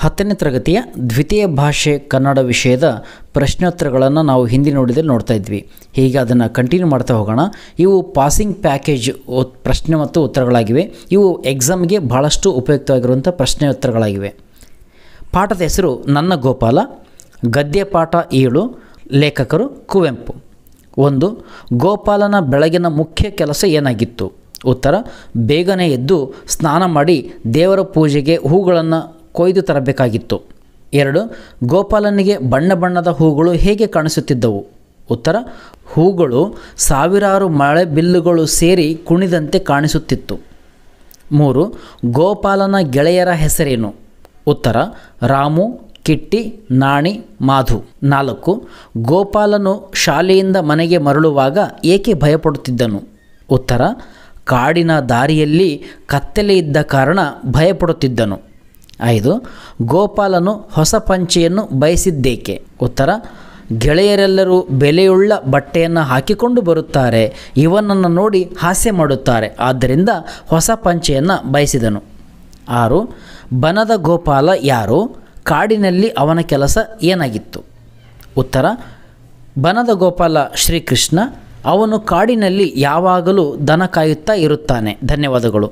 10ನೇ ತರಗತಿಯ ದ್ವಿತೀಯ ಭಾಷೆ ಕನ್ನಡ ವಿಷಯದ ಪ್ರಶ್ನೋತ್ತರಗಳನ್ನು ನಾವು ಹಿಂದಿ ನೋಡಿದಲ್ಲಿ ನೋಡ್ತಾ ಇದ್ವಿ. ಹೀಗೆ ಅದನ್ನು ಕಂಟಿನ್ಯೂ ಮಾಡ್ತಾ ಹೋಗೋಣ. ಇವು ಪಾಸಿಂಗ್ ಪ್ಯಾಕೇಜ್ ಪ್ರಶ್ನೆ ಮತ್ತು ಉತ್ತರಗಳಾಗಿವೆ. ಇವು ಎಕ್ಸಾಮ್ಗೆ ಭಾಳಷ್ಟು ಉಪಯುಕ್ತವಾಗಿರುವಂಥ ಪ್ರಶ್ನೆ ಉತ್ತರಗಳಾಗಿವೆ. ಪಾಠದ ಹೆಸರು ನನ್ನ ಗೋಪಾಲ. ಗದ್ಯ ಪಾಠ 7. ಲೇಖಕರು ಕುವೆಂಪು. 1. ಗೋಪಾಲನ ಬೆಳಗಿನ ಮುಖ್ಯ ಕೆಲಸ ಏನಾಗಿತ್ತು? ಉತ್ತರ: ಬೇಗನೆ ಎದ್ದು ಸ್ನಾನ ಮಾಡಿ ದೇವರ ಪೂಜೆಗೆ ಹೂಗಳನ್ನು ಕೊಯ್ದು ತರಬೇಕಾಗಿತ್ತು. 2. ಗೋಪಾಲನಿಗೆ ಬಣ್ಣ ಬಣ್ಣದ ಹೂಗಳು ಹೇಗೆ ಕಾಣಿಸುತ್ತಿದ್ದವು? ಉತ್ತರ: ಹೂಗಳು ಸಾವಿರಾರು ಮಳೆ ಬಿಲ್ಲುಗಳು ಸೇರಿ ಕುಣಿದಂತೆ ಕಾಣಿಸುತ್ತಿತ್ತು. 3. ಗೋಪಾಲನ ಗೆಳೆಯರ ಹೆಸರೇನು? ಉತ್ತರ: ರಾಮು, ಕಿಟ್ಟಿ, ನಾಣಿ, ಮಾಧು. 4. ಗೋಪಾಲನು ಶಾಲೆಯಿಂದ ಮನೆಗೆ ಮರಳುವಾಗ ಏಕೆ ಭಯಪಡುತ್ತಿದ್ದನು? ಉತ್ತರ: ಕಾಡಿನ ದಾರಿಯಲ್ಲಿ ಕತ್ತಲೆ ಇದ್ದ ಕಾರಣ ಭಯಪಡುತ್ತಿದ್ದನು. 5. ಗೋಪಾಲನು ಹೊಸ ಪಂಚೆಯನ್ನು ಬಯಸಿದ್ದೇಕೆ? ಉತ್ತರ: ಗೆಳೆಯರೆಲ್ಲರೂ ಬೆಲೆಯುಳ್ಳ ಬಟ್ಟೆಯನ್ನು ಹಾಕಿಕೊಂಡು ಬರುತ್ತಾರೆ, ಇವನನ್ನು ನೋಡಿ ಹಾಸ್ಯ ಮಾಡುತ್ತಾರೆ, ಆದ್ದರಿಂದ ಹೊಸ ಪಂಚೆಯನ್ನು ಬಯಸಿದನು. 6. ಬನದ ಗೋಪಾಲ ಯಾರು? ಕಾಡಿನಲ್ಲಿ ಅವನ ಕೆಲಸ ಏನಾಗಿತ್ತು? ಉತ್ತರ: ಬನದ ಗೋಪಾಲ ಶ್ರೀಕೃಷ್ಣ. ಅವನು ಕಾಡಿನಲ್ಲಿ ಯಾವಾಗಲೂ ದನ ಕಾಯುತ್ತಾ ಇರುತ್ತಾನೆ. ಧನ್ಯವಾದಗಳು.